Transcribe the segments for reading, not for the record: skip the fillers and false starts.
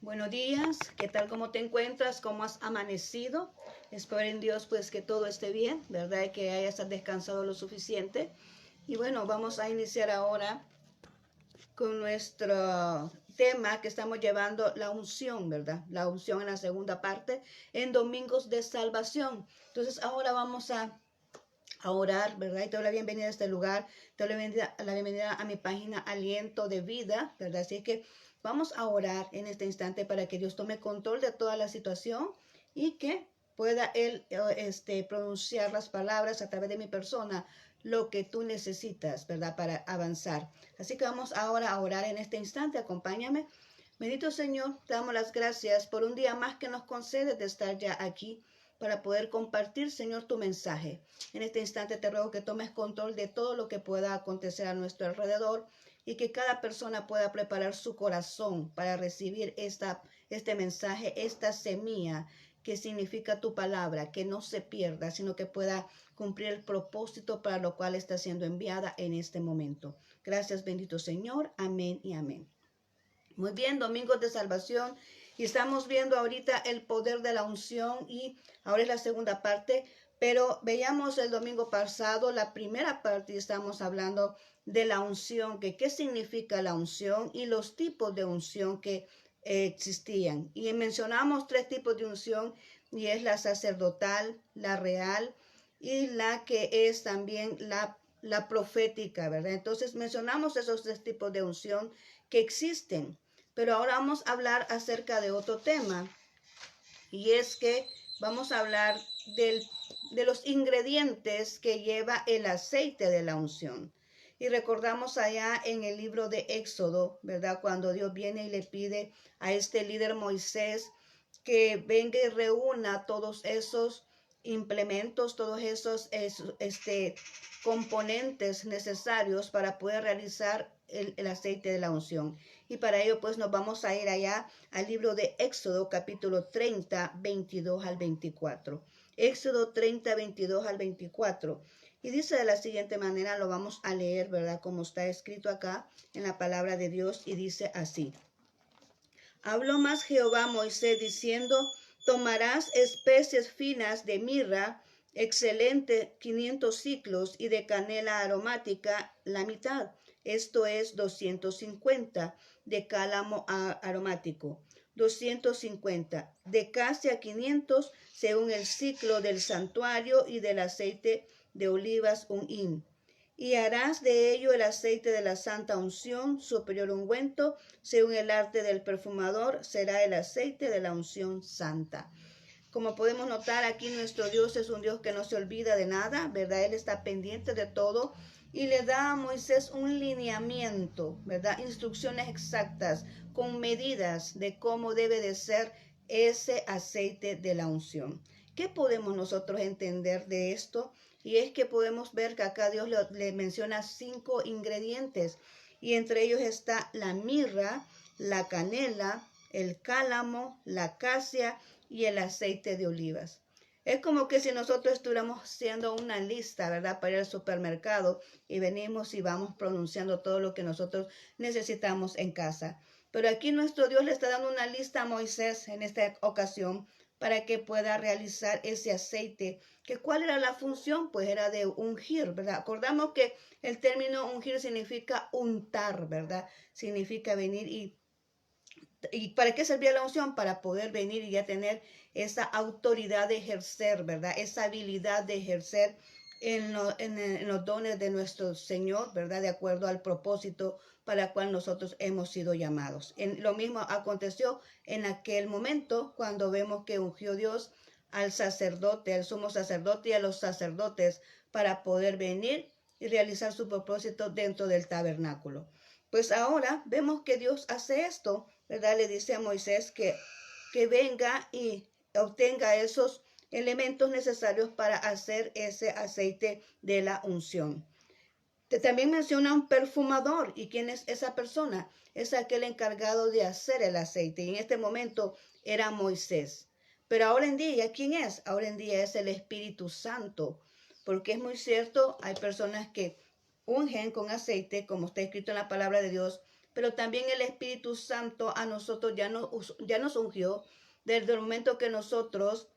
Buenos días, ¿qué tal? ¿Cómo te encuentras? ¿Cómo has amanecido? Espero en Dios pues que todo esté bien, ¿verdad? Que hayas descansado lo suficiente. Y bueno, vamos a iniciar ahora con nuestro tema que estamos llevando, la unción, ¿verdad? La unción en la segunda parte, en Domingos de Salvación. Entonces ahora vamos a orar, ¿verdad? Y te doy la bienvenida a este lugar, te doy la bienvenida a mi página Aliento de Vida, ¿verdad? Así que vamos a orar en este instante para que Dios tome control de toda la situación y que pueda Él pronunciar las palabras a través de mi persona, lo que tú necesitas, ¿verdad? Para avanzar. Así que vamos ahora a orar en este instante, acompáñame. Bendito Señor, te damos las gracias por un día más que nos concedes de estar ya aquí para poder compartir, Señor, tu mensaje. En este instante te ruego que tomes control de todo lo que pueda acontecer a nuestro alrededor y que cada persona pueda preparar su corazón para recibir este mensaje, esta semilla que significa tu palabra, que no se pierda, sino que pueda cumplir el propósito para lo cual está siendo enviada en este momento. Gracias, bendito Señor. Amén y amén. Muy bien, Domingos de Salvación. Y estamos viendo ahorita el poder de la unción y ahora es la segunda parte, pero veíamos el domingo pasado la primera parte y estamos hablando de la unción, que qué significa la unción y los tipos de unción que existían. Y mencionamos tres tipos de unción y es la sacerdotal, la real y la que es también la profética, ¿verdad? Entonces mencionamos esos tres tipos de unción que existen. Pero ahora vamos a hablar acerca de otro tema y es que vamos a hablar de los ingredientes que lleva el aceite de la unción. Y recordamos allá en el libro de Éxodo, ¿verdad? Cuando Dios viene y le pide a este líder Moisés que venga y reúna todos esos implementos, todos esos componentes necesarios para poder realizar el aceite de la unción. Y para ello pues nos vamos a ir allá al libro de Éxodo capítulo 30, 22 al 24. Éxodo 30, 22 al 24. Y dice de la siguiente manera, lo vamos a leer, ¿verdad? Como está escrito acá en la palabra de Dios y dice así. Habló más Jehová a Moisés diciendo, tomarás especies finas de mirra, excelente 500 ciclos, y de canela aromática la mitad, esto es 250, de cálamo aromático, 250, de casia 500, según el ciclo del santuario, y del aceite de olivas un hin. Y harás de ello el aceite de la santa unción, superior ungüento, según el arte del perfumador, será el aceite de la unción santa. Como podemos notar, aquí nuestro Dios es un Dios que no se olvida de nada, ¿verdad? Él está pendiente de todo y le da a Moisés un lineamiento, ¿verdad? Instrucciones exactas, con medidas de cómo debe de ser ese aceite de la unción. ¿Qué podemos nosotros entender de esto? Y es que podemos ver que acá Dios le menciona 5 ingredientes y entre ellos está la mirra, la canela, el cálamo, la casia y el aceite de olivas. Es como que si nosotros estuviéramos haciendo una lista, ¿verdad? Para ir al supermercado y venimos y vamos pronunciando todo lo que nosotros necesitamos en casa. Pero aquí nuestro Dios le está dando una lista a Moisés en esta ocasión para que pueda realizar ese aceite. ¿Que cuál era la función? Pues era de ungir, ¿verdad? Acordamos que el término ungir significa untar, ¿verdad? Significa venir ¿Y para qué servía la unción? Para poder venir y ya tener esa autoridad de ejercer, ¿verdad? Esa habilidad de ejercer en los dones de nuestro Señor, ¿verdad? De acuerdo al propósito para el cual nosotros hemos sido llamados. Lo mismo aconteció en aquel momento cuando vemos que ungió Dios al sacerdote, al sumo sacerdote y a los sacerdotes para poder venir y realizar su propósito dentro del tabernáculo. Pues ahora vemos que Dios hace esto, ¿verdad? Le dice a Moisés que venga y obtenga esos elementos necesarios para hacer ese aceite de la unción. También menciona un perfumador. ¿Y quién es esa persona? Es aquel encargado de hacer el aceite. Y en este momento era Moisés. Pero ahora en día, ¿quién es? Ahora en día es el Espíritu Santo. Porque es muy cierto, hay personas que ungen con aceite, como está escrito en la palabra de Dios, pero también el Espíritu Santo a nosotros ya nos ungió desde el momento que nosotros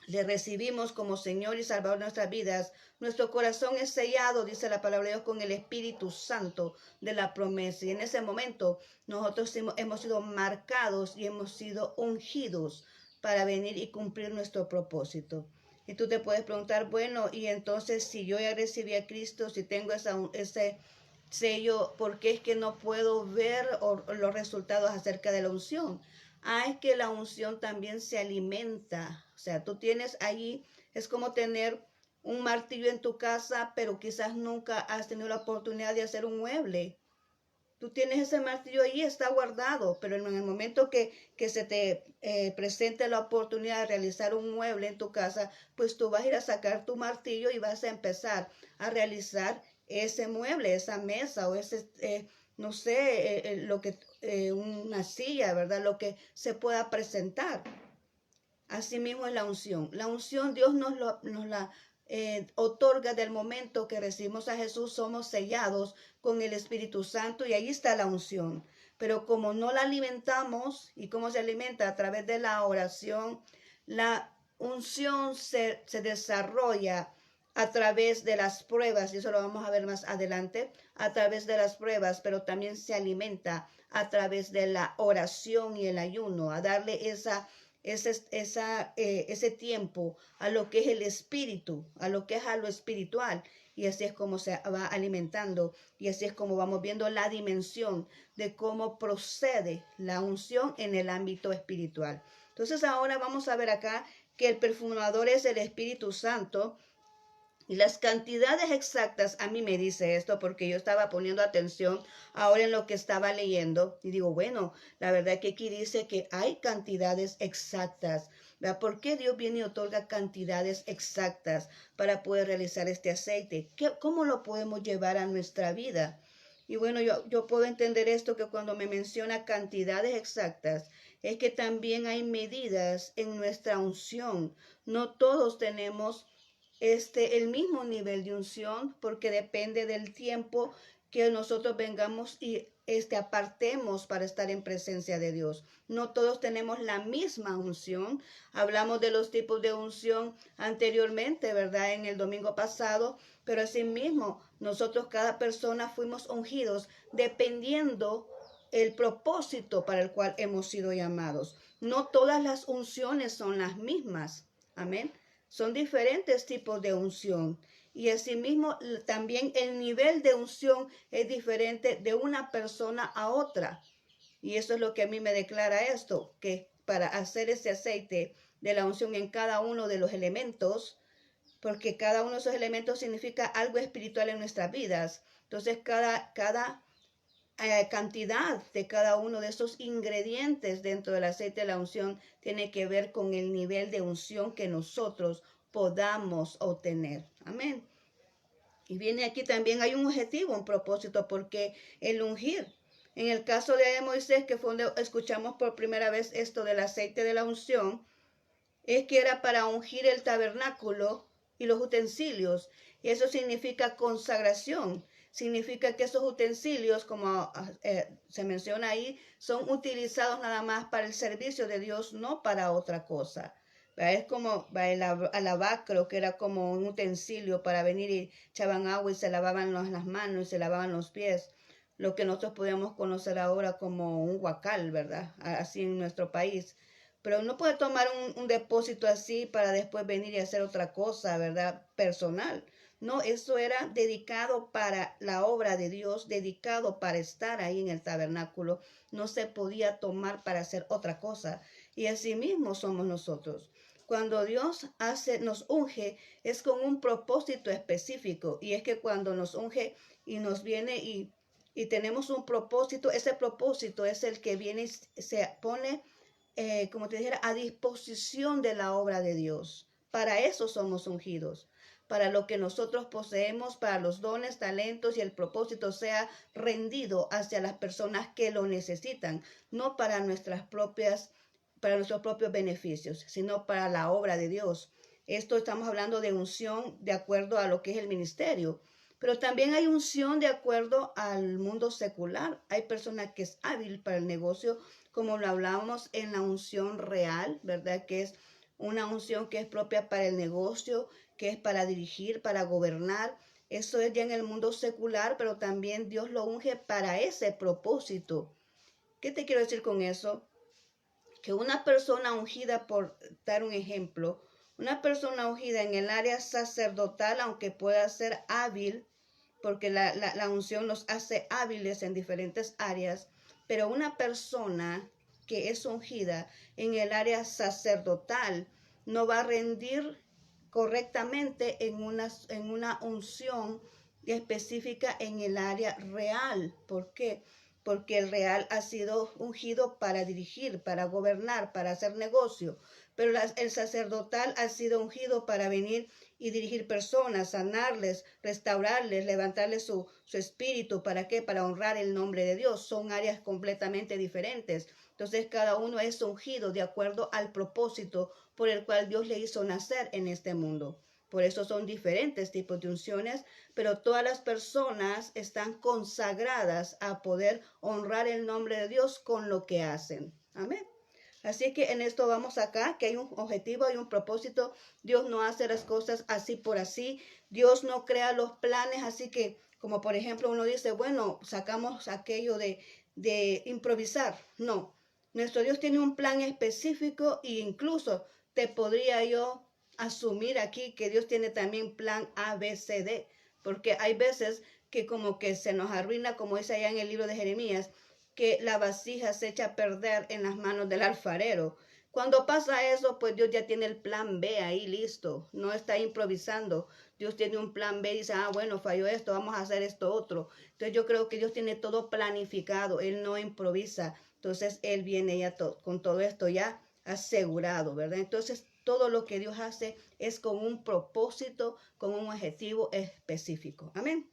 le recibimos como Señor y Salvador de nuestras vidas. Nuestro corazón es sellado, dice la palabra de Dios, con el Espíritu Santo de la promesa. Y en ese momento nosotros hemos sido marcados y hemos sido ungidos para venir y cumplir nuestro propósito. Y tú te puedes preguntar, bueno, y entonces si yo ya recibí a Cristo, si tengo ese sello, ¿por qué es que no puedo ver los resultados acerca de la unción? Es que la unción también se alimenta. O sea, tú tienes allí, es como tener un martillo en tu casa, pero quizás nunca has tenido la oportunidad de hacer un mueble. Tú tienes ese martillo ahí, está guardado, pero en el momento que se te presente la oportunidad de realizar un mueble en tu casa, pues tú vas a ir a sacar tu martillo y vas a empezar a realizar ese mueble, esa mesa o ese, no sé, una silla, ¿verdad? Lo que se pueda presentar. Asimismo es la unción. La unción Dios nos la otorga del momento que recibimos a Jesús, somos sellados con el Espíritu Santo y ahí está la unción. Pero como no la alimentamos, ¿y cómo se alimenta? A través de la oración, la unción se desarrolla a través de las pruebas, y eso lo vamos a ver más adelante, a través de las pruebas, pero también se alimenta a través de la oración y el ayuno, a darle ese tiempo a lo que es el espíritu, a lo que es a lo espiritual. Y así es como se va alimentando y así es como vamos viendo la dimensión de cómo procede la unción en el ámbito espiritual. Entonces ahora vamos a ver acá que el perfumador es el Espíritu Santo. Y las cantidades exactas, a mí me dice esto porque yo estaba poniendo atención ahora en lo que estaba leyendo y digo, bueno, la verdad que aquí dice que hay cantidades exactas. ¿Verdad? ¿Por qué Dios viene y otorga cantidades exactas para poder realizar este aceite? ¿Cómo lo podemos llevar a nuestra vida? Y bueno, yo puedo entender esto que cuando me menciona cantidades exactas, es que también hay medidas en nuestra unción. No todos tenemos el mismo nivel de unción porque depende del tiempo que nosotros vengamos y apartemos para estar en presencia de Dios. No todos tenemos la misma unción. Hablamos de los tipos de unción anteriormente, ¿verdad? En el domingo pasado, pero asimismo nosotros cada persona fuimos ungidos dependiendo el propósito para el cual hemos sido llamados. No todas las unciones son las mismas. Amén. Son diferentes tipos de unción. Y asimismo también el nivel de unción es diferente de una persona a otra. Y eso es lo que a mí me declara esto, que para hacer ese aceite de la unción en cada uno de los elementos, porque cada uno de esos elementos significa algo espiritual en nuestras vidas. Entonces cada cantidad de cada uno de esos ingredientes dentro del aceite de la unción tiene que ver con el nivel de unción que nosotros podamos obtener. Amén. Y viene aquí también hay un objetivo, un propósito, porque el ungir. En el caso de Moisés, que fue donde escuchamos por primera vez esto del aceite de la unción, es que era para ungir el tabernáculo y los utensilios. Y eso significa consagración. Significa que esos utensilios, como se menciona ahí, son utilizados nada más para el servicio de Dios, no para otra cosa. Es como el alabacro, que era como un utensilio para venir y echaban agua y se lavaban las manos y se lavaban los pies. Lo que nosotros podemos conocer ahora como un huacal, ¿verdad? Así en nuestro país. Pero no puede tomar un depósito así para después venir y hacer otra cosa, ¿verdad? Personal. No, eso era dedicado para la obra de Dios, dedicado para estar ahí en el tabernáculo. No se podía tomar para hacer otra cosa. Y así mismo somos nosotros. Cuando Dios nos unge, es con un propósito específico. Y es que cuando nos unge y nos viene y tenemos un propósito, ese propósito es el que viene y se pone como te dijera, a disposición de la obra de Dios. Para eso somos ungidos, para lo que nosotros poseemos, para los dones, talentos y el propósito sea rendido hacia las personas que lo necesitan, no para para nuestros propios beneficios, sino para la obra de Dios. Esto estamos hablando de unción de acuerdo a lo que es el ministerio. Pero también hay unción de acuerdo al mundo secular. Hay personas que es hábil para el negocio, como lo hablábamos en la unción real, ¿verdad? Que es una unción que es propia para el negocio, que es para dirigir, para gobernar. Eso es ya en el mundo secular, pero también Dios lo unge para ese propósito. ¿Qué te quiero decir con eso? Que una persona ungida, por dar un ejemplo, una persona ungida en el área sacerdotal, aunque pueda ser hábil, porque la unción nos hace hábiles en diferentes áreas, pero una persona que es ungida en el área sacerdotal no va a rendir correctamente en una unción específica en el área real. ¿Por qué? Porque el real ha sido ungido para dirigir, para gobernar, para hacer negocio, pero el sacerdotal ha sido ungido para venir y dirigir personas, sanarles, restaurarles, levantarles su espíritu. ¿Para qué? Para honrar el nombre de Dios. Son áreas completamente diferentes. Entonces cada uno es ungido de acuerdo al propósito por el cual Dios le hizo nacer en este mundo. Por eso son diferentes tipos de unciones, pero todas las personas están consagradas a poder honrar el nombre de Dios con lo que hacen. Amén. Así que en esto vamos acá, que hay un objetivo, hay un propósito. Dios no hace las cosas así por así. Dios no crea los planes, así que, como por ejemplo uno dice, bueno, sacamos aquello de improvisar. No, nuestro Dios tiene un plan específico e incluso te podría yo asumir aquí que Dios tiene también plan A, B, C, D, porque hay veces que como que se nos arruina, como dice allá en el libro de Jeremías, que la vasija se echa a perder en las manos del alfarero. Cuando pasa eso, pues Dios ya tiene el plan B ahí listo, no está improvisando. Dios tiene un plan B y dice, ah, bueno, falló esto, vamos a hacer esto otro. Entonces yo creo que Dios tiene todo planificado, Él no improvisa. Entonces Él viene ya con todo esto ya asegurado, ¿verdad? Entonces todo lo que Dios hace es con un propósito, con un objetivo específico. Amén.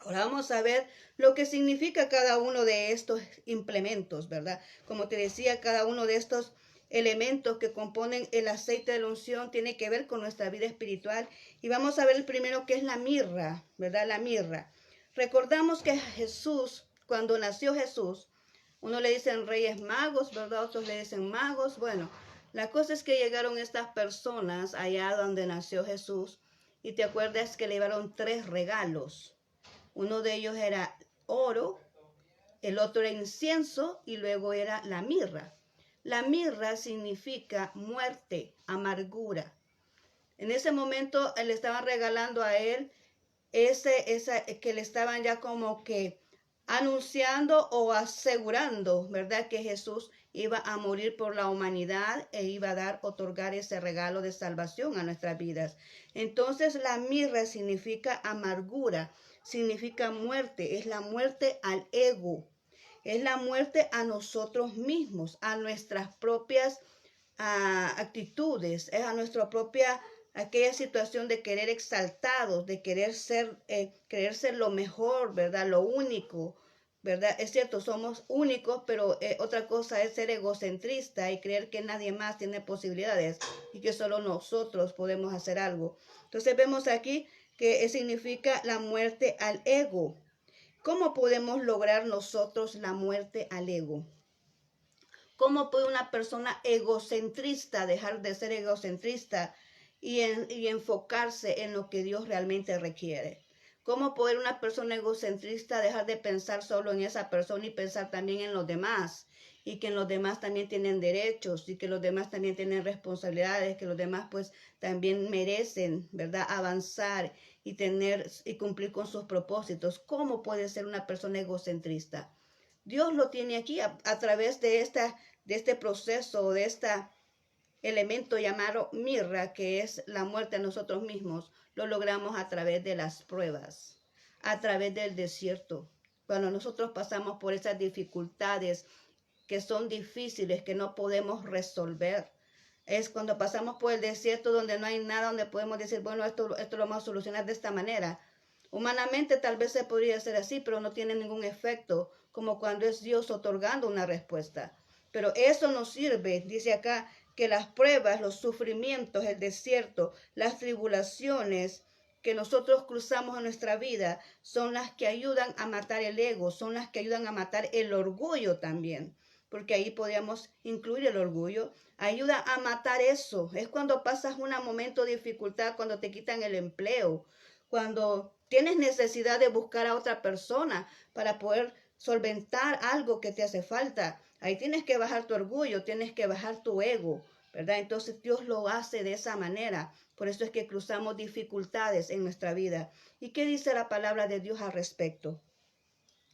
Ahora vamos a ver lo que significa cada uno de estos implementos, ¿verdad? Como te decía, cada uno de estos elementos que componen el aceite de la unción tiene que ver con nuestra vida espiritual. Y vamos a ver el primero, que es la mirra, ¿verdad? La mirra. Recordamos que Jesús, cuando nació Jesús, uno le dicen reyes magos, ¿verdad? Otros le dicen magos. Bueno, la cosa es que llegaron estas personas allá donde nació Jesús y te acuerdas que le llevaron 3 regalos. Uno de ellos era oro, el otro era incienso y luego era la mirra. La mirra significa muerte, amargura. En ese momento le estaban regalando a él que le estaban ya como que anunciando o asegurando, ¿verdad? Que Jesús iba a morir por la humanidad e iba a otorgar ese regalo de salvación a nuestras vidas. Entonces la mirra significa amargura, significa muerte, es la muerte al ego, es la muerte a nosotros mismos, a nuestras propias actitudes, es a nuestra propia aquella situación de querer exaltados, de querer ser lo mejor, ¿verdad? Lo único, ¿verdad? Es cierto, somos únicos, pero otra cosa es ser egocentrista y creer que nadie más tiene posibilidades y que solo nosotros podemos hacer algo. Entonces vemos aquí que significa la muerte al ego. ¿Cómo podemos lograr nosotros la muerte al ego? ¿Cómo puede una persona egocentrista dejar de ser egocentrista y enfocarse en lo que Dios realmente requiere? ¿Cómo puede una persona egocentrista dejar de pensar solo en esa persona y pensar también en los demás? Y que los demás también tienen derechos y que los demás también tienen responsabilidades, que los demás pues también merecen, ¿verdad? Avanzar y cumplir con sus propósitos. ¿Cómo puede ser una persona egocentrista? Dios lo tiene aquí a través de este proceso, de este elemento llamado mirra, que es la muerte a nosotros mismos. Lo logramos a través de las pruebas, a través del desierto. Cuando nosotros pasamos por esas dificultades que son difíciles, que no podemos resolver. Es cuando pasamos por el desierto donde no hay nada, donde podemos decir, bueno, esto lo vamos a solucionar de esta manera. Humanamente tal vez se podría hacer así, pero no tiene ningún efecto, como cuando es Dios otorgando una respuesta. Pero eso nos sirve, dice acá, que las pruebas, los sufrimientos, el desierto, las tribulaciones, que nosotros cruzamos en nuestra vida son las que ayudan a matar el ego, son las que ayudan a matar el orgullo también, porque ahí podríamos incluir el orgullo. Ayuda a matar eso. Es cuando pasas un momento de dificultad, cuando te quitan el empleo, cuando tienes necesidad de buscar a otra persona para poder solventar algo que te hace falta. Ahí tienes que bajar tu orgullo, tienes que bajar tu ego, ¿verdad? Entonces Dios lo hace de esa manera. Por eso es que cruzamos dificultades en nuestra vida. ¿Y qué dice la palabra de Dios al respecto?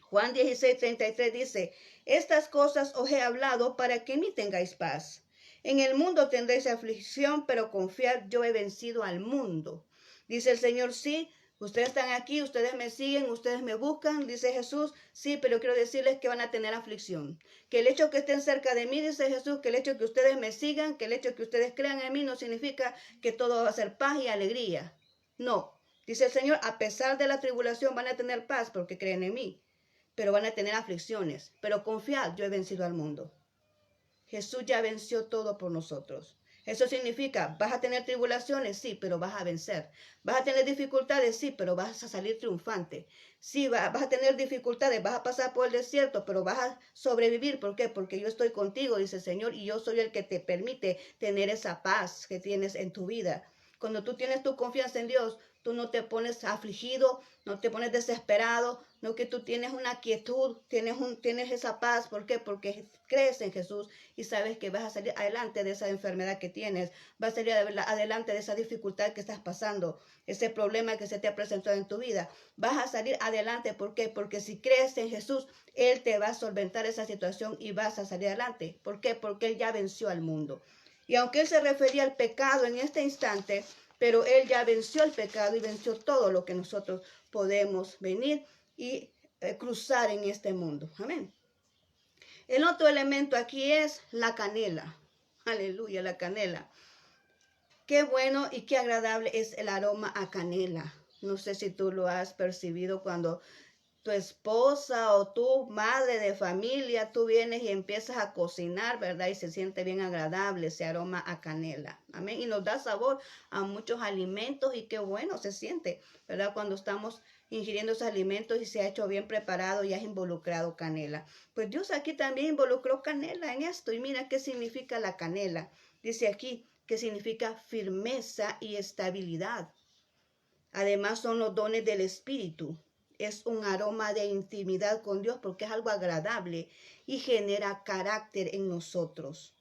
Juan 16:33 dice, estas cosas os he hablado para que en mí tengáis paz. En el mundo tendréis aflicción, pero confiad, yo he vencido al mundo. Dice el Señor, sí, ustedes están aquí, ustedes me siguen, ustedes me buscan, dice Jesús, sí, pero quiero decirles que van a tener aflicción. Que el hecho que estén cerca de mí, dice Jesús, que el hecho que ustedes me sigan, que el hecho que ustedes crean en mí no significa que todo va a ser paz y alegría. No, dice el Señor, a pesar de la tribulación van a tener paz porque creen en mí, pero van a tener aflicciones. Pero confiad, yo he vencido al mundo. Jesús ya venció todo por nosotros. Eso significa, vas a tener tribulaciones, sí, pero vas a vencer. Vas a tener dificultades, sí, pero vas a salir triunfante. Sí, vas a tener dificultades, vas a pasar por el desierto, pero vas a sobrevivir. ¿Por qué? Porque yo estoy contigo, dice el Señor, y yo soy el que te permite tener esa paz que tienes en tu vida. Cuando tú tienes tu confianza en Dios, tú no te pones afligido, no te pones desesperado, no, que tú tienes una quietud, tienes esa paz. ¿Por qué? Porque crees en Jesús y sabes que vas a salir adelante de esa enfermedad que tienes, vas a salir adelante de esa dificultad que estás pasando, ese problema que se te ha presentado en tu vida. Vas a salir adelante. ¿Por qué? Porque si crees en Jesús, Él te va a solventar esa situación y vas a salir adelante. ¿Por qué? Porque Él ya venció al mundo. Y aunque Él se refería al pecado en este instante, pero Él ya venció el pecado y venció todo lo que nosotros podemos venir y cruzar en este mundo. Amén. El otro elemento aquí es la canela. Aleluya, la canela. Qué bueno y qué agradable es el aroma a canela. No sé si tú lo has percibido cuando tu esposa o tu madre de familia, tú vienes y empiezas a cocinar, ¿verdad? Y se siente bien agradable ese aroma a canela. Amén. Y nos da sabor a muchos alimentos y qué bueno se siente, ¿verdad? Cuando estamos ingiriendo esos alimentos y se ha hecho bien preparado y has involucrado canela. Pues Dios aquí también involucró canela en esto. Y mira qué significa la canela. Dice aquí que significa firmeza y estabilidad. Además son los dones del Espíritu. Es un aroma de intimidad con Dios porque es algo agradable y genera carácter en nosotros.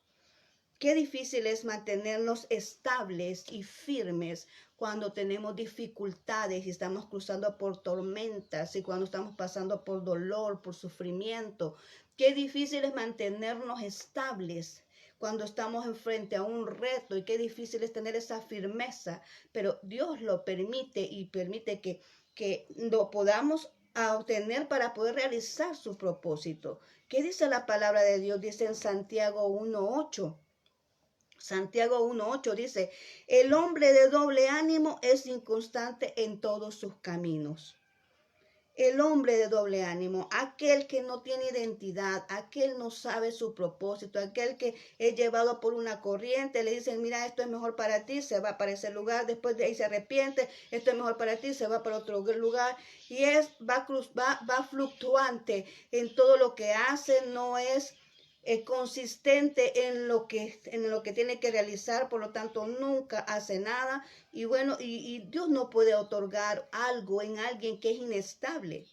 Qué difícil es mantenernos estables y firmes cuando tenemos dificultades y estamos cruzando por tormentas y cuando estamos pasando por dolor, por sufrimiento. Qué difícil es mantenernos estables cuando estamos enfrente a un reto y qué difícil es tener esa firmeza, pero Dios lo permite y permite que lo podamos obtener para poder realizar su propósito. ¿Qué dice la palabra de Dios? Dice en Santiago 1:8. Santiago 1:8 dice, el hombre de doble ánimo es inconstante en todos sus caminos. El hombre de doble ánimo, aquel que no tiene identidad, aquel no sabe su propósito, aquel que es llevado por una corriente, le dicen, mira, esto es mejor para ti, se va para ese lugar, después de ahí se arrepiente, esto es mejor para ti, se va para otro lugar, y va fluctuante en todo lo que hace, no es consistente en lo que tiene que realizar, por lo tanto nunca hace nada. Y bueno, y Dios no puede otorgar algo en alguien que es inestable.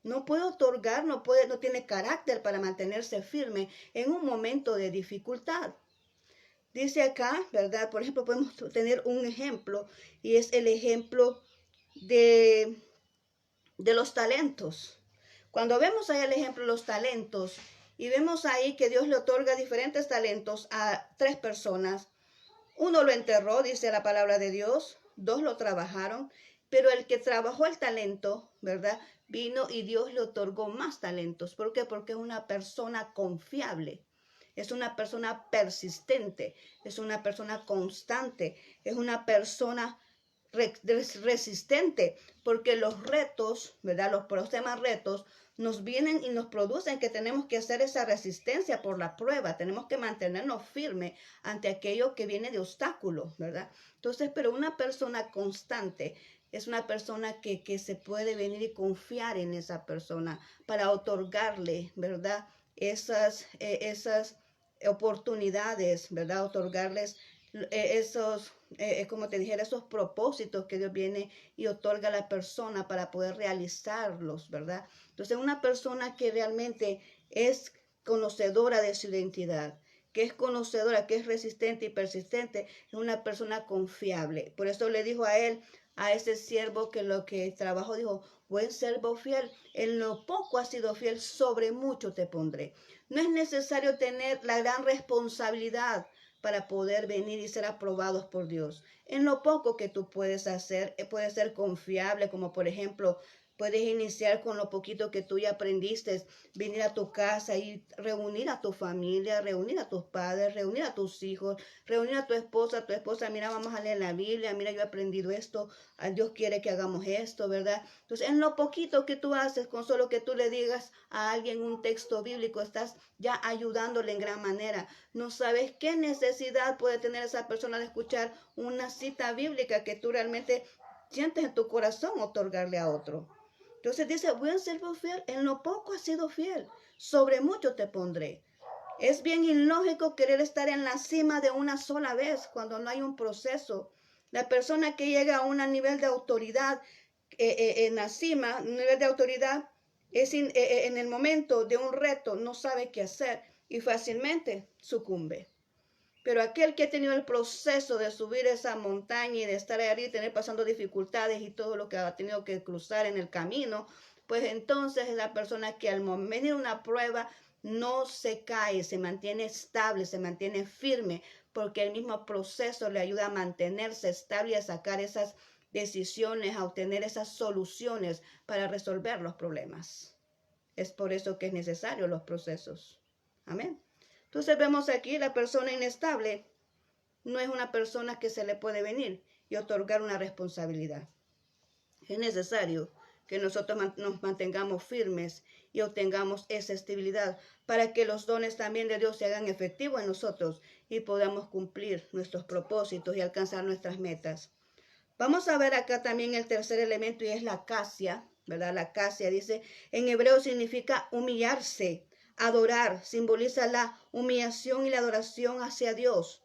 No puede otorgar, no tiene carácter para mantenerse firme en un momento de dificultad. Dice acá, ¿verdad? Por ejemplo, podemos tener un ejemplo y es el ejemplo de los talentos. Cuando vemos ahí el ejemplo de los talentos, y vemos ahí que Dios le otorga diferentes talentos a 3 personas. Uno lo enterró, dice la palabra de Dios. 2 lo trabajaron. Pero el que trabajó el talento, ¿verdad? Vino y Dios le otorgó más talentos. ¿Por qué? Porque es una persona confiable. Es una persona persistente. Es una persona constante. Es una persona resistente. Porque los retos, ¿verdad? Los próximos retos nos vienen y nos producen que tenemos que hacer esa resistencia por la prueba, tenemos que mantenernos firmes ante aquello que viene de obstáculos, ¿verdad? Entonces, pero una persona constante es una persona que se puede venir y confiar en esa persona para otorgarle, ¿verdad? Esas oportunidades, ¿verdad? Otorgarles esos, como te dijera, esos propósitos que Dios viene y otorga a la persona para poder realizarlos, ¿verdad? Entonces, una persona que realmente es conocedora de su identidad, que es conocedora, que es resistente y persistente, es una persona confiable. Por eso le dijo a él, a ese siervo que lo que trabajó, dijo, buen siervo fiel, en lo poco has sido fiel, sobre mucho te pondré. No es necesario tener la gran responsabilidad para poder venir y ser aprobados por Dios. En lo poco que tú puedes hacer, puedes ser confiable, como por ejemplo, puedes iniciar con lo poquito que tú ya aprendiste, venir a tu casa y reunir a tu familia, reunir a tus padres, reunir a tus hijos, reunir a tu esposa, mira, vamos a leer la Biblia, mira, yo he aprendido esto, Dios quiere que hagamos esto, ¿verdad? Entonces, en lo poquito que tú haces, con solo que tú le digas a alguien un texto bíblico, estás ya ayudándole en gran manera. No sabes qué necesidad puede tener esa persona de escuchar una cita bíblica que tú realmente sientes en tu corazón otorgarle a otro. Entonces dice, buen siervo fiel, en lo poco has sido fiel, sobre mucho te pondré. Es bien ilógico querer estar en la cima de una sola vez cuando no hay un proceso. La persona que llega a un nivel de autoridad en la cima, un nivel de autoridad, en el momento de un reto no sabe qué hacer y fácilmente sucumbe. Pero aquel que ha tenido el proceso de subir esa montaña y de estar ahí, tener pasando dificultades y todo lo que ha tenido que cruzar en el camino, pues entonces es la persona que al venir una prueba no se cae, se mantiene estable, se mantiene firme, porque el mismo proceso le ayuda a mantenerse estable y a sacar esas decisiones, a obtener esas soluciones para resolver los problemas. Es por eso que es necesario los procesos. Amén. Entonces vemos aquí la persona inestable no es una persona que se le puede venir y otorgar una responsabilidad. Es necesario que nosotros nos mantengamos firmes y obtengamos esa estabilidad para que los dones también de Dios se hagan efectivos en nosotros y podamos cumplir nuestros propósitos y alcanzar nuestras metas. Vamos a ver acá también el tercer elemento y es la acacia, ¿verdad? La acacia dice, en hebreo significa humillarse, adorar, simboliza la humillación y la adoración hacia Dios,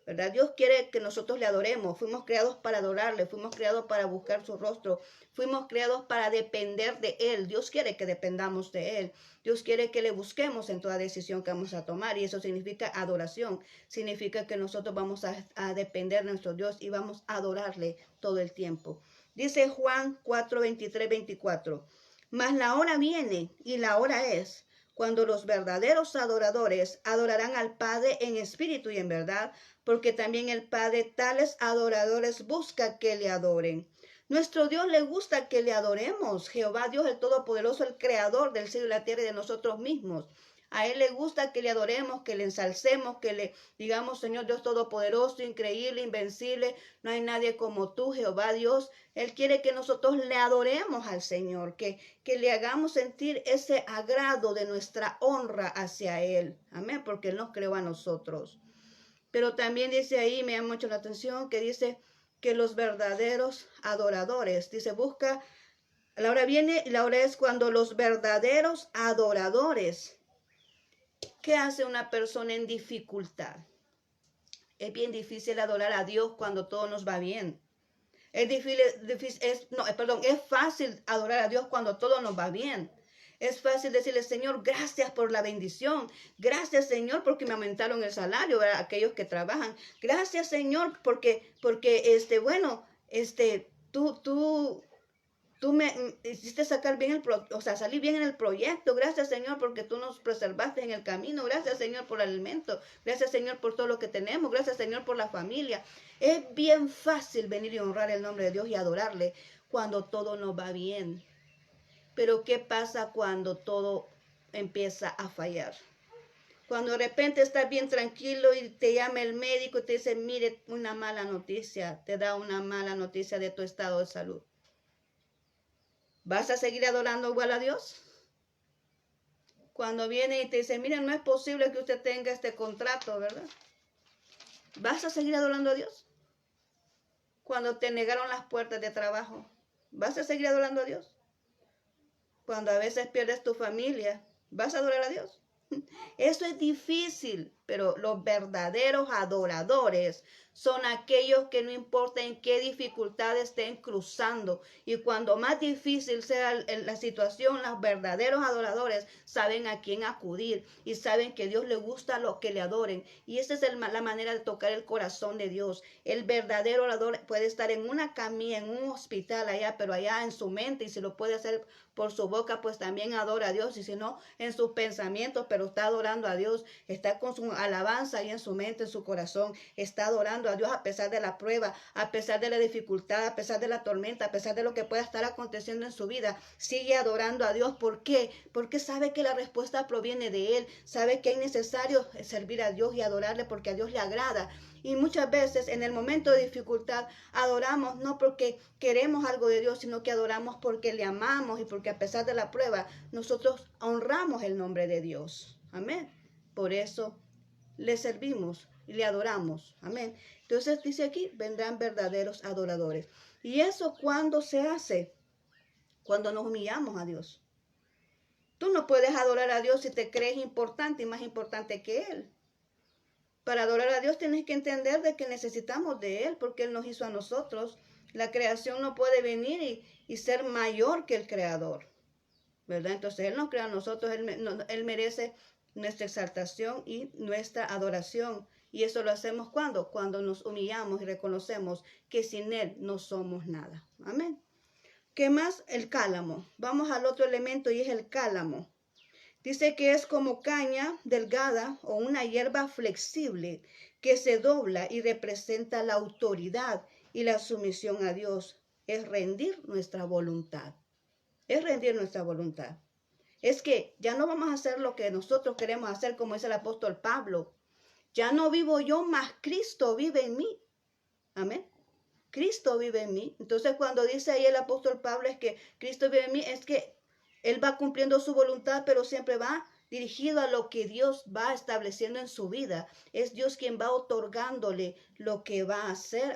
¿verdad? Dios quiere que nosotros le adoremos, fuimos creados para adorarle, fuimos creados para buscar su rostro, fuimos creados para depender de Él, Dios quiere que dependamos de Él, Dios quiere que le busquemos en toda decisión que vamos a tomar y eso significa adoración, significa que nosotros vamos a depender de nuestro Dios y vamos a adorarle todo el tiempo. Dice Juan 4, 23, 24, mas la hora viene y la hora es cuando los verdaderos adoradores adorarán al Padre en espíritu y en verdad, porque también el Padre tales adoradores busca que le adoren. Nuestro Dios le gusta que le adoremos. Jehová Dios el Todopoderoso, el Creador del cielo y la tierra y de nosotros mismos. A Él le gusta que le adoremos, que le ensalcemos, que le digamos, Señor Dios Todopoderoso, increíble, invencible, no hay nadie como tú, Jehová Dios. Él quiere que nosotros le adoremos al Señor, que le hagamos sentir ese agrado de nuestra honra hacia Él. Amén, porque Él nos creó a nosotros. Pero también dice ahí, me llama mucho la atención, que dice que los verdaderos adoradores, dice, busca, la hora viene y la hora es cuando los verdaderos adoradores. ¿Qué hace una persona en dificultad? Es bien difícil adorar a Dios cuando todo nos va bien. Es fácil adorar a Dios cuando todo nos va bien. Es fácil decirle, Señor, gracias por la bendición. Gracias, Señor, porque me aumentaron el salario, ¿verdad? Aquellos que trabajan. Gracias, Señor, porque tú me hiciste sacar bien salir bien en el proyecto. Gracias, Señor, porque tú nos preservaste en el camino. Gracias, Señor, por el alimento. Gracias, Señor, por todo lo que tenemos. Gracias, Señor, por la familia. Es bien fácil venir y honrar el nombre de Dios y adorarle cuando todo nos va bien. Pero ¿qué pasa cuando todo empieza a fallar? Cuando de repente estás bien tranquilo y te llama el médico y te dice, mire, una mala noticia, te da una mala noticia de tu estado de salud. ¿Vas a seguir adorando igual a Dios? Cuando viene y te dice, miren, no es posible que usted tenga este contrato, ¿verdad? ¿Vas a seguir adorando a Dios? Cuando te negaron las puertas de trabajo, ¿Vas a seguir adorando a Dios? Cuando a veces pierdes tu familia, ¿vas a adorar a Dios? Eso es difícil, pero los verdaderos adoradores son aquellos que no importa en qué dificultades estén cruzando. Y cuando más difícil sea la situación, los verdaderos adoradores saben a quién acudir y saben que Dios le gusta a los que le adoren. Y esa es la manera de tocar el corazón de Dios. El verdadero adorador puede estar en una camilla, en un hospital allá, pero allá en su mente, y si lo puede hacer por su boca, pues también adora a Dios. Y si no, en sus pensamientos, pero está adorando a Dios, está con su alabanza ahí en su mente, en su corazón, está adorando a Dios a pesar de la prueba, a pesar de la dificultad, a pesar de la tormenta, a pesar de lo que pueda estar aconteciendo en su vida. Sigue adorando a Dios. ¿Por qué? Porque sabe que la respuesta proviene de Él, sabe que es necesario servir a Dios y adorarle porque a Dios le agrada. Y muchas veces en el momento de dificultad adoramos no porque queremos algo de Dios, sino que adoramos porque le amamos y porque a pesar de la prueba nosotros honramos el nombre de Dios. Amén. Por eso le servimos y le adoramos. Amén. Entonces dice aquí, vendrán verdaderos adoradores. ¿Y eso cuándo se hace? Cuando nos humillamos a Dios. Tú no puedes adorar a Dios si te crees importante y más importante que Él. Para adorar a Dios tienes que entender de que necesitamos de Él porque Él nos hizo a nosotros. La creación no puede venir y ser mayor que el Creador, ¿verdad? Entonces Él nos crea a nosotros, Él merece nuestra exaltación y nuestra adoración. Y eso lo hacemos ¿cuándo? Cuando nos humillamos y reconocemos que sin Él no somos nada. Amén. ¿Qué más? El cálamo. Vamos al otro elemento y es el cálamo. Dice que es como caña delgada o una hierba flexible que se dobla y representa la autoridad y la sumisión a Dios. Es rendir nuestra voluntad. Es rendir nuestra voluntad. Es que ya no vamos a hacer lo que nosotros queremos hacer, como dice el apóstol Pablo. Ya no vivo yo, mas Cristo vive en mí. Amén. Cristo vive en mí. Entonces cuando dice ahí el apóstol Pablo es que Cristo vive en mí, es que Él va cumpliendo su voluntad, pero siempre va dirigido a lo que Dios va estableciendo en su vida. Es Dios quien va otorgándole lo que va a hacer.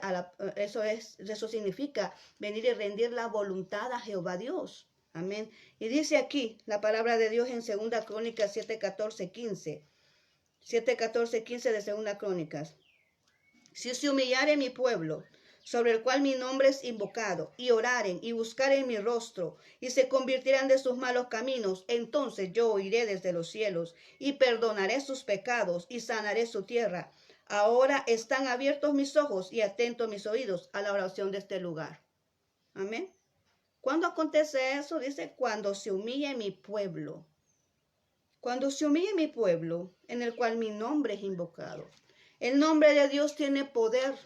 Eso significa venir y rendir la voluntad a Jehová Dios. Amén. Y dice aquí la palabra de Dios en 2 Crónicas 7:14-15. 7:14-15 de 2 Crónicas. Si se humillare mi pueblo, sobre el cual mi nombre es invocado, y oraren y buscaren mi rostro, y se convirtieran de sus malos caminos, entonces yo oiré desde los cielos, y perdonaré sus pecados, y sanaré su tierra. Ahora están abiertos mis ojos y atentos mis oídos a la oración de este lugar. Amén. ¿Cuándo acontece eso? Dice, cuando se humille mi pueblo. Cuando se humille mi pueblo, en el cual mi nombre es invocado. El nombre de Dios tiene poder.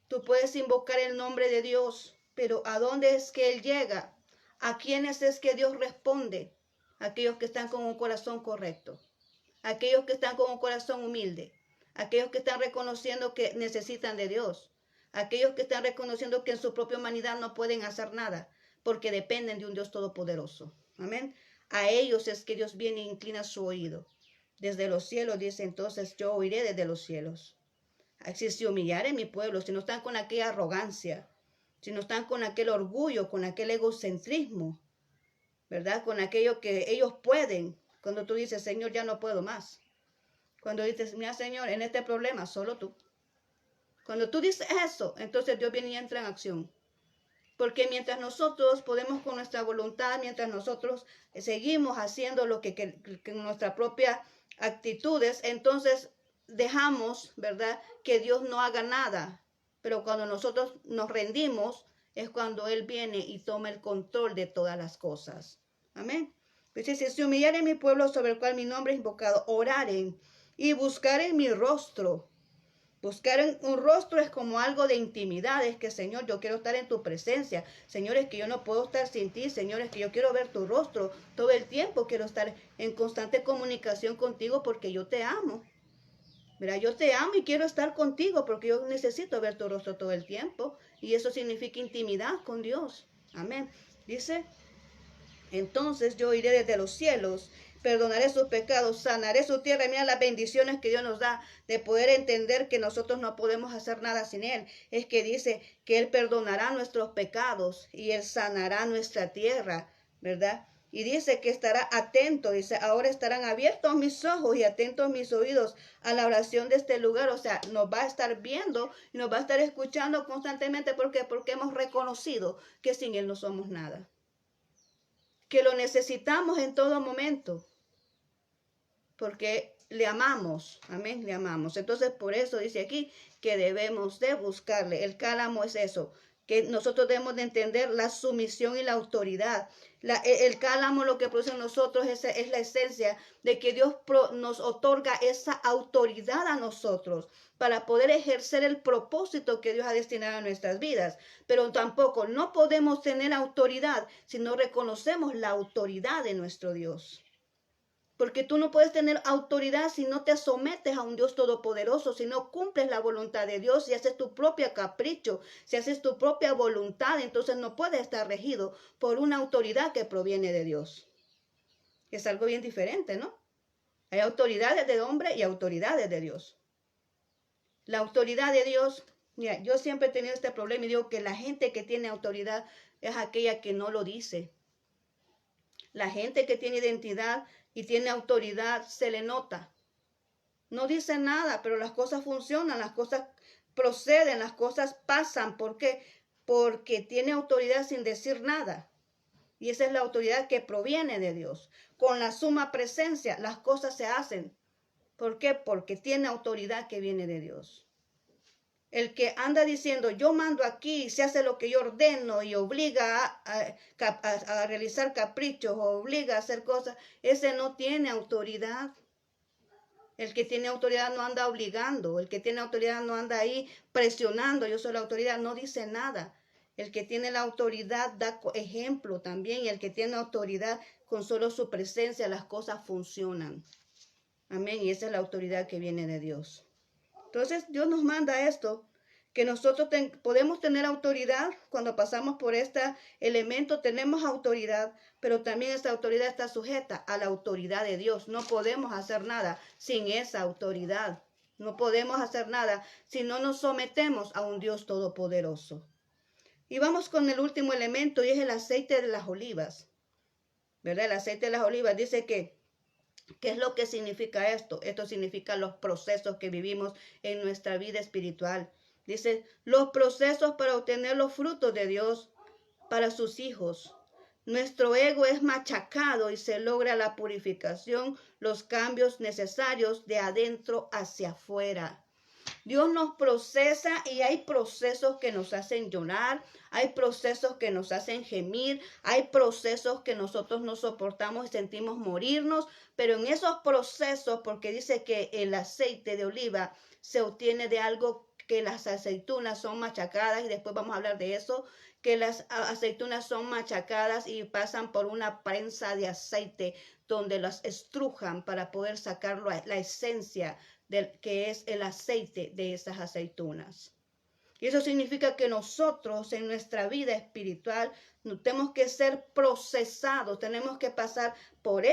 Tú puedes invocar el nombre de Dios, pero ¿a dónde es que Él llega? ¿A quiénes es que Dios responde? Aquellos que están con un corazón correcto, aquellos que están con un corazón humilde, aquellos que están reconociendo que necesitan de Dios, aquellos que están reconociendo que en su propia humanidad no pueden hacer nada, porque dependen de un Dios todopoderoso. Amén. A ellos es que Dios viene e inclina su oído. Desde los cielos dice, entonces yo oiré desde los cielos. Si se humillare mi pueblo, si no están con aquella arrogancia, si no están con aquel orgullo, con aquel egocentrismo, ¿verdad? Con aquello que ellos pueden. Cuando tú dices, Señor, ya no puedo más. Cuando dices, mira, Señor, en este problema, solo tú. Cuando tú dices eso, entonces Dios viene y entra en acción. Porque mientras nosotros podemos con nuestra voluntad, mientras nosotros seguimos haciendo lo que nuestras propias actitudes, entonces dejamos, ¿verdad?, que Dios no haga nada. Pero cuando nosotros nos rendimos, es cuando Él viene y toma el control de todas las cosas. Amén. Dice, si se humillaren mi pueblo sobre el cual mi nombre es invocado, oraren y buscaren mi rostro. Buscar un rostro es como algo de intimidad, es que Señor, yo quiero estar en tu presencia. Señor, es que yo no puedo estar sin ti. Señor, es que yo quiero ver tu rostro todo el tiempo. Quiero estar en constante comunicación contigo porque yo te amo. Mira, yo te amo y quiero estar contigo porque yo necesito ver tu rostro todo el tiempo. Y eso significa intimidad con Dios. Amén. Dice, Entonces yo iré desde los cielos, perdonaré sus pecados, sanaré su tierra. Y mira las bendiciones que Dios nos da de poder entender que nosotros no podemos hacer nada sin Él. Es que dice que Él perdonará nuestros pecados y Él sanará nuestra tierra, ¿verdad? Y dice que estará atento, dice, ahora estarán abiertos mis ojos y atentos mis oídos a la oración de este lugar. O sea, nos va a estar viendo y nos va a estar escuchando constantemente. ¿Por qué? Porque hemos reconocido que sin Él no somos nada, que lo necesitamos en todo momento, porque le amamos, amén, le amamos. Entonces, por eso dice aquí que debemos de buscarle. El cálamo es eso, que nosotros debemos de entender la sumisión y la autoridad. El cálamo lo que produce en nosotros es la esencia de que Dios nos otorga esa autoridad a nosotros para poder ejercer el propósito que Dios ha destinado a nuestras vidas. Pero tampoco no podemos tener autoridad si no reconocemos la autoridad de nuestro Dios. Porque tú no puedes tener autoridad si no te sometes a un Dios todopoderoso, si no cumples la voluntad de Dios, si haces tu propio capricho, si haces tu propia voluntad, entonces no puedes estar regido por una autoridad que proviene de Dios. Es algo bien diferente, ¿no? Hay autoridades de hombre y autoridades de Dios. La autoridad de Dios, mira, yo siempre he tenido este problema y digo que la gente que tiene autoridad es aquella que no lo dice. La gente que tiene identidad y tiene autoridad se le nota. No dice nada, pero las cosas funcionan, las cosas proceden, las cosas pasan. ¿Por qué? Porque tiene autoridad sin decir nada. Y esa es la autoridad que proviene de Dios. Con la suma presencia, las cosas se hacen. ¿Por qué? Porque tiene autoridad que viene de Dios. El que anda diciendo, yo mando aquí, se hace lo que yo ordeno y obliga a realizar caprichos o obliga a hacer cosas, ese no tiene autoridad. El que tiene autoridad no anda obligando, el que tiene autoridad no anda ahí presionando, yo soy la autoridad, no dice nada. El que tiene la autoridad da ejemplo también, y el que tiene autoridad con solo su presencia las cosas funcionan. Amén, y esa es la autoridad que viene de Dios. Entonces Dios nos manda esto, que nosotros podemos tener autoridad cuando pasamos por este elemento, tenemos autoridad, pero también esa autoridad está sujeta a la autoridad de Dios. No podemos hacer nada sin esa autoridad. No podemos hacer nada si no nos sometemos a un Dios todopoderoso. Y vamos con el último elemento, y es el aceite de las olivas. ¿Verdad? El aceite de las olivas dice que ¿qué es lo que significa esto? Esto significa los procesos que vivimos en nuestra vida espiritual. Dice, los procesos para obtener los frutos de Dios para sus hijos. Nuestro ego es machacado y se logra la purificación, los cambios necesarios de adentro hacia afuera. Dios nos procesa y hay procesos que nos hacen llorar, hay procesos que nos hacen gemir, hay procesos que nosotros no soportamos y sentimos morirnos, pero en esos procesos, porque dice que el aceite de oliva se obtiene de algo que las aceitunas son machacadas, y después vamos a hablar de eso, que las aceitunas son machacadas y pasan por una prensa de aceite donde las estrujan para poder sacar la esencia que es el aceite de esas aceitunas. Y eso significa que nosotros en nuestra vida espiritual tenemos que ser procesados, tenemos que pasar por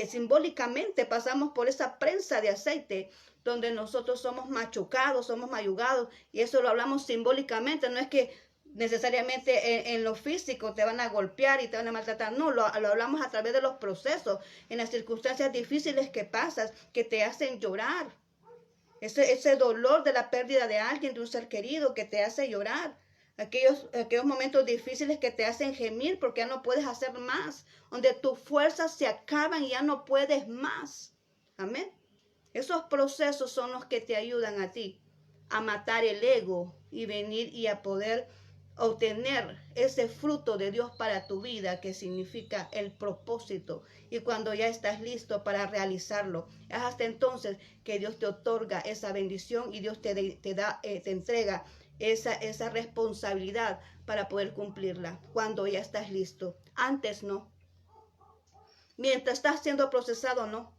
simbólicamente pasamos por esa prensa de aceite donde nosotros somos machucados, somos mayugados, y eso lo hablamos simbólicamente, no es que necesariamente en lo físico te van a golpear y te van a maltratar, no, lo hablamos a través de los procesos, en las circunstancias difíciles que pasas, que te hacen llorar, ese dolor de la pérdida de alguien, de un ser querido, que te hace llorar, aquellos momentos difíciles que te hacen gemir porque ya no puedes hacer más, donde tus fuerzas se acaban y ya no puedes más. Amén. Esos procesos son los que te ayudan a ti a matar el ego y venir y a poder obtener ese fruto de Dios para tu vida, que significa el propósito. Y cuando ya estás listo para realizarlo, es hasta entonces que Dios te otorga esa bendición y Dios te entrega esa responsabilidad para poder cumplirla cuando ya estás listo. Antes no. Mientras estás siendo procesado, no.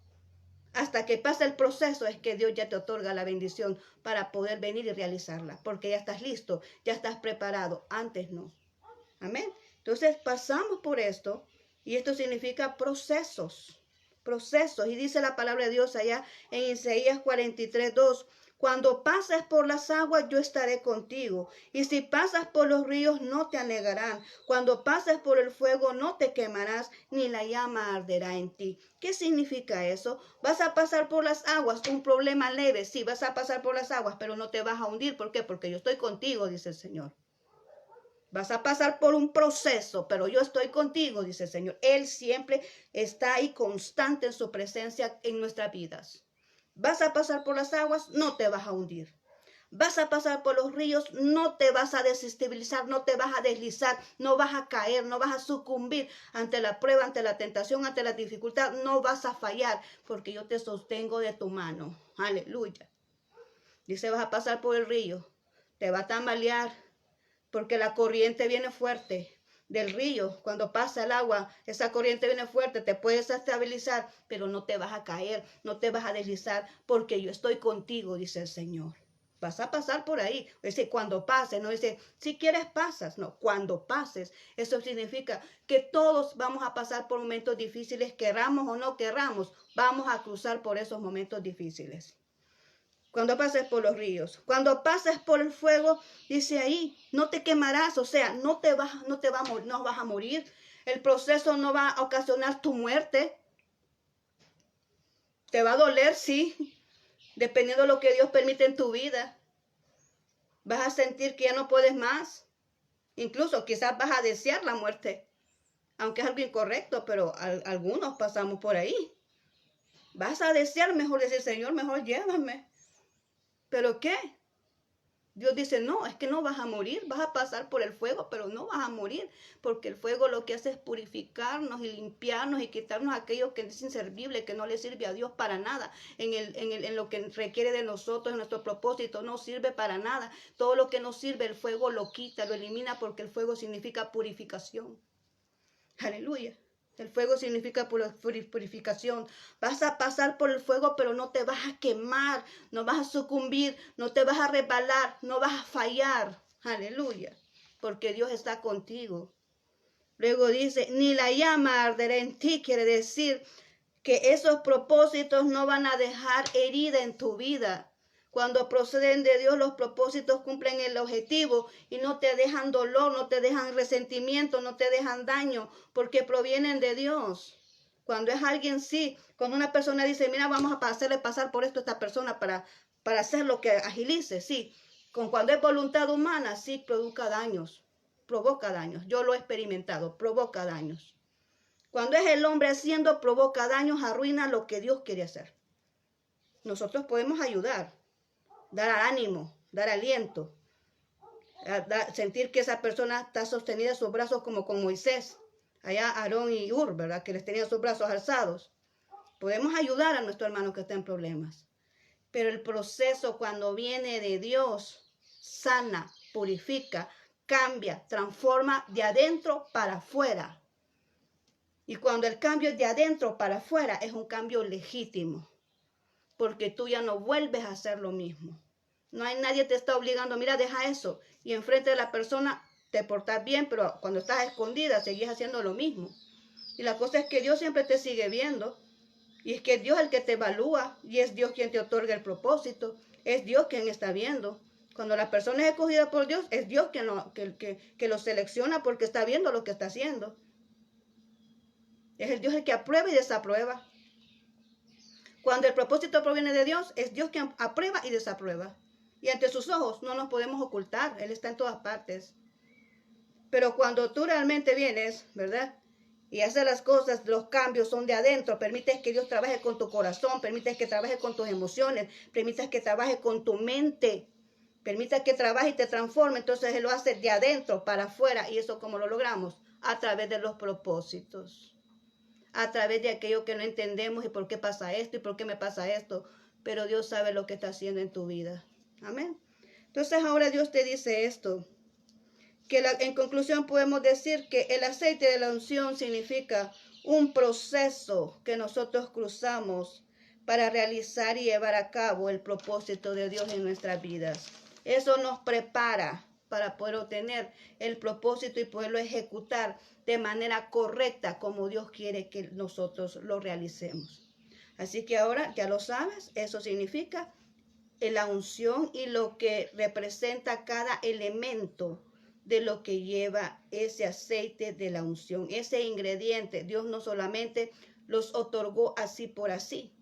Hasta que pasa el proceso es que Dios ya te otorga la bendición para poder venir y realizarla, porque ya estás listo, ya estás preparado. Antes no. Amén. Entonces pasamos por esto y esto significa procesos, procesos. Y dice la palabra de Dios allá en Isaías 43:2. Cuando pases por las aguas, yo estaré contigo. Y si pasas por los ríos, no te anegarán. Cuando pases por el fuego, no te quemarás, ni la llama arderá en ti. ¿Qué significa eso? Vas a pasar por las aguas, un problema leve. Sí, vas a pasar por las aguas, pero no te vas a hundir. ¿Por qué? Porque yo estoy contigo, dice el Señor. Vas a pasar por un proceso, pero yo estoy contigo, dice el Señor. Él siempre está ahí constante en su presencia en nuestras vidas. Vas a pasar por las aguas, no te vas a hundir. Vas a pasar por los ríos, no te vas a desestabilizar, no te vas a deslizar, no vas a caer, no vas a sucumbir ante la prueba, ante la tentación, ante la dificultad. No vas a fallar porque yo te sostengo de tu mano. Aleluya. Dice, vas a pasar por el río, te va a tambalear porque la corriente viene fuerte del río. Cuando pasa el agua, esa corriente viene fuerte, te puedes estabilizar, pero no te vas a caer, no te vas a deslizar, porque yo estoy contigo, dice el Señor. Vas a pasar por ahí. Dice, cuando pases, no dice, si quieres pasas, no, cuando pases. Eso significa que todos vamos a pasar por momentos difíciles, querramos o no querramos, vamos a cruzar por esos momentos difíciles. Cuando pases por los ríos, cuando pases por el fuego, dice ahí, no te quemarás, o sea, no vas a morir. El proceso no va a ocasionar tu muerte. Te va a doler, sí, dependiendo de lo que Dios permite en tu vida. Vas a sentir que ya no puedes más. Incluso quizás vas a desear la muerte, aunque es algo incorrecto, pero algunos pasamos por ahí. Vas a desear mejor decir, Señor, mejor llévame. ¿Pero qué? Dios dice, no, es que no vas a morir, vas a pasar por el fuego, pero no vas a morir, porque el fuego lo que hace es purificarnos y limpiarnos y quitarnos aquello que es inservible, que no le sirve a Dios para nada, en lo que requiere de nosotros, en nuestro propósito, no sirve para nada. Todo lo que no sirve, el fuego lo quita, lo elimina, porque el fuego significa purificación. Aleluya. El fuego significa purificación. Vas a pasar por el fuego, pero no te vas a quemar, no vas a sucumbir, no te vas a resbalar, no vas a fallar. Aleluya. Porque Dios está contigo. Luego dice, ni la llama arderá en ti. Quiere decir que esos propósitos no van a dejar herida en tu vida. Cuando proceden de Dios, los propósitos cumplen el objetivo y no te dejan dolor, no te dejan resentimiento, no te dejan daño, porque provienen de Dios. Cuando es alguien, sí, cuando una persona dice, mira, vamos a hacerle pasar por esto a esta persona para hacer lo que agilice, sí. Cuando es voluntad humana, sí, provoca daños. Yo lo he experimentado, provoca daños. Cuando es el hombre haciendo, provoca daños, arruina lo que Dios quiere hacer. Nosotros podemos ayudar, dar ánimo, dar aliento, sentir que esa persona está sostenida en sus brazos como con Moisés, allá Aarón y Ur, ¿verdad? Que les tenían sus brazos alzados. Podemos ayudar a nuestro hermano que está en problemas. Pero el proceso cuando viene de Dios, sana, purifica, cambia, transforma de adentro para afuera. Y cuando el cambio es de adentro para afuera, es un cambio legítimo. Porque tú ya no vuelves a hacer lo mismo. No hay nadie te está obligando, mira, deja eso. Y enfrente de la persona te portas bien, pero cuando estás escondida seguís haciendo lo mismo. Y la cosa es que Dios siempre te sigue viendo. Y es que Dios es el que te evalúa. Y es Dios quien te otorga el propósito. Es Dios quien está viendo. Cuando la persona es escogida por Dios, es Dios quien lo selecciona porque está viendo lo que está haciendo. Es el Dios el que aprueba y desaprueba. Cuando el propósito proviene de Dios, es Dios quien aprueba y desaprueba. Y ante sus ojos no nos podemos ocultar. Él está en todas partes. Pero cuando tú realmente vienes, ¿verdad? Y haces las cosas, los cambios son de adentro. Permites que Dios trabaje con tu corazón. Permites que trabaje con tus emociones. Permites que trabaje con tu mente. Permites que trabaje y te transforme. Entonces Él lo hace de adentro para afuera. ¿Y eso cómo lo logramos? A través de los propósitos. A través de aquello que no entendemos y por qué pasa esto y por qué me pasa esto. Pero Dios sabe lo que está haciendo en tu vida. Amén. Entonces ahora Dios te dice esto. Que en conclusión podemos decir que el aceite de la unción significa un proceso que nosotros cruzamos para realizar y llevar a cabo el propósito de Dios en nuestras vidas. Eso nos prepara para poder obtener el propósito y poderlo ejecutar de manera correcta como Dios quiere que nosotros lo realicemos. Así que ahora ya lo sabes, eso significa la unción y lo que representa cada elemento de lo que lleva ese aceite de la unción, ese ingrediente. Dios no solamente los otorgó así por así.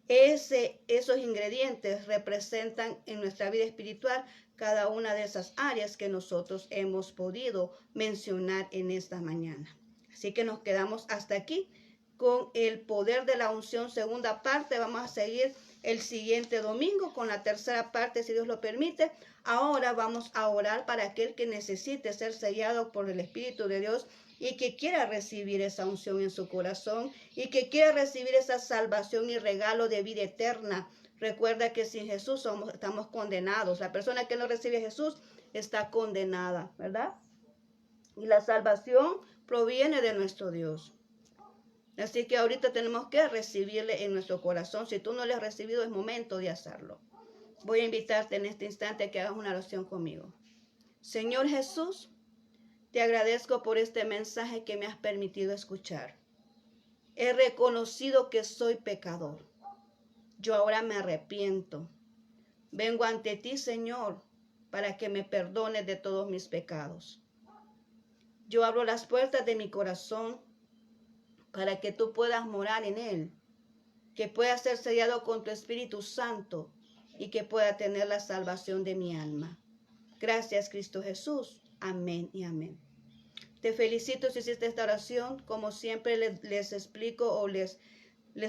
Esos ingredientes representan en nuestra vida espiritual cada una de esas áreas que nosotros hemos podido mencionar en esta mañana. Así que nos quedamos hasta aquí con el poder de la unción, segunda parte. Vamos a seguir el siguiente domingo con la tercera parte, si Dios lo permite. Ahora vamos a orar para aquel que necesite ser sellado por el Espíritu de Dios y que quiera recibir esa unción en su corazón y que quiera recibir esa salvación y regalo de vida eterna. Recuerda que sin Jesús estamos condenados. La persona que no recibe a Jesús está condenada, ¿verdad? Y la salvación proviene de nuestro Dios. Así que ahorita tenemos que recibirle en nuestro corazón. Si tú no le has recibido, es momento de hacerlo. Voy a invitarte en este instante a que hagas una oración conmigo. Señor Jesús, te agradezco por este mensaje que me has permitido escuchar. He reconocido que soy pecador. Yo ahora me arrepiento. Vengo ante ti, Señor, para que me perdones de todos mis pecados. Yo abro las puertas de mi corazón para que tú puedas morar en él, que pueda ser sellado con tu Espíritu Santo y que pueda tener la salvación de mi alma. Gracias, Cristo Jesús. Amén y amén. Te felicito si hiciste esta oración. Como siempre les explico o les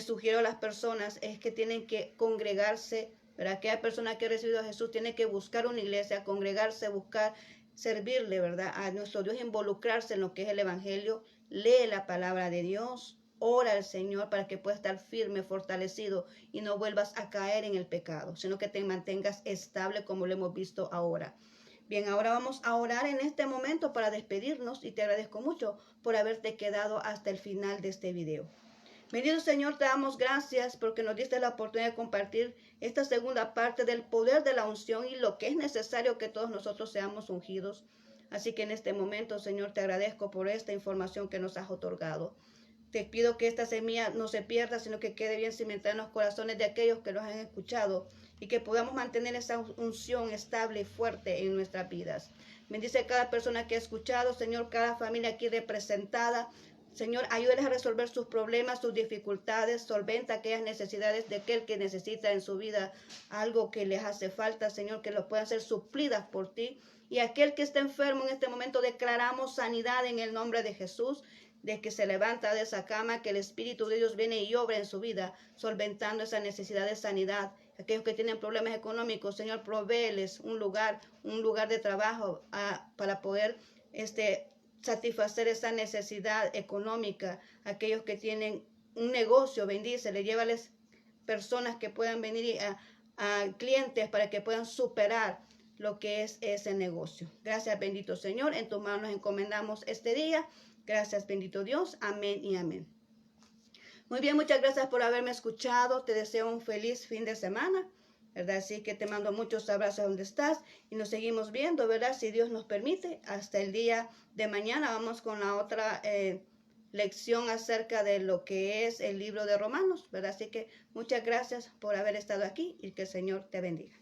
sugiero a las personas, es que tienen que congregarse. Para aquella persona que ha recibido a Jesús tiene que buscar una iglesia, congregarse, buscar servirle, ¿verdad?, a nuestro Dios, involucrarse en lo que es el Evangelio. Lee la palabra de Dios, ora al Señor para que pueda estar firme, fortalecido y no vuelvas a caer en el pecado, sino que te mantengas estable como lo hemos visto ahora. Bien, ahora vamos a orar en este momento para despedirnos y te agradezco mucho por haberte quedado hasta el final de este video. Bendito Señor, te damos gracias porque nos diste la oportunidad de compartir esta segunda parte del poder de la unción y lo que es necesario que todos nosotros seamos ungidos. Así que en este momento, Señor, te agradezco por esta información que nos has otorgado. Te pido que esta semilla no se pierda, sino que quede bien cimentada en los corazones de aquellos que nos han escuchado y que podamos mantener esa unción estable y fuerte en nuestras vidas. Bendice a cada persona que ha escuchado, Señor, cada familia aquí representada. Señor, ayúdales a resolver sus problemas, sus dificultades, solventa aquellas necesidades de aquel que necesita en su vida algo que les hace falta, Señor, que lo puedan ser suplidas por ti. Y aquel que está enfermo en este momento, declaramos sanidad en el nombre de Jesús, de que se levanta de esa cama, que el Espíritu de Dios viene y obra en su vida, solventando esa necesidad de sanidad. Aquellos que tienen problemas económicos, Señor, provéeles un lugar de trabajo para poder satisfacer esa necesidad económica. Aquellos que tienen un negocio, bendícele, llévales personas que puedan venir a clientes para que puedan superar lo que es ese negocio. Gracias, bendito Señor. En tus manos encomendamos este día. Gracias, bendito Dios. Amén y amén. Muy bien, muchas gracias por haberme escuchado. Te deseo un feliz fin de semana, ¿verdad? Así que te mando muchos abrazos donde estás y nos seguimos viendo, ¿verdad? Si Dios nos permite, hasta el día de mañana vamos con la otra lección acerca de lo que es el libro de Romanos, ¿verdad? Así que muchas gracias por haber estado aquí y que el Señor te bendiga.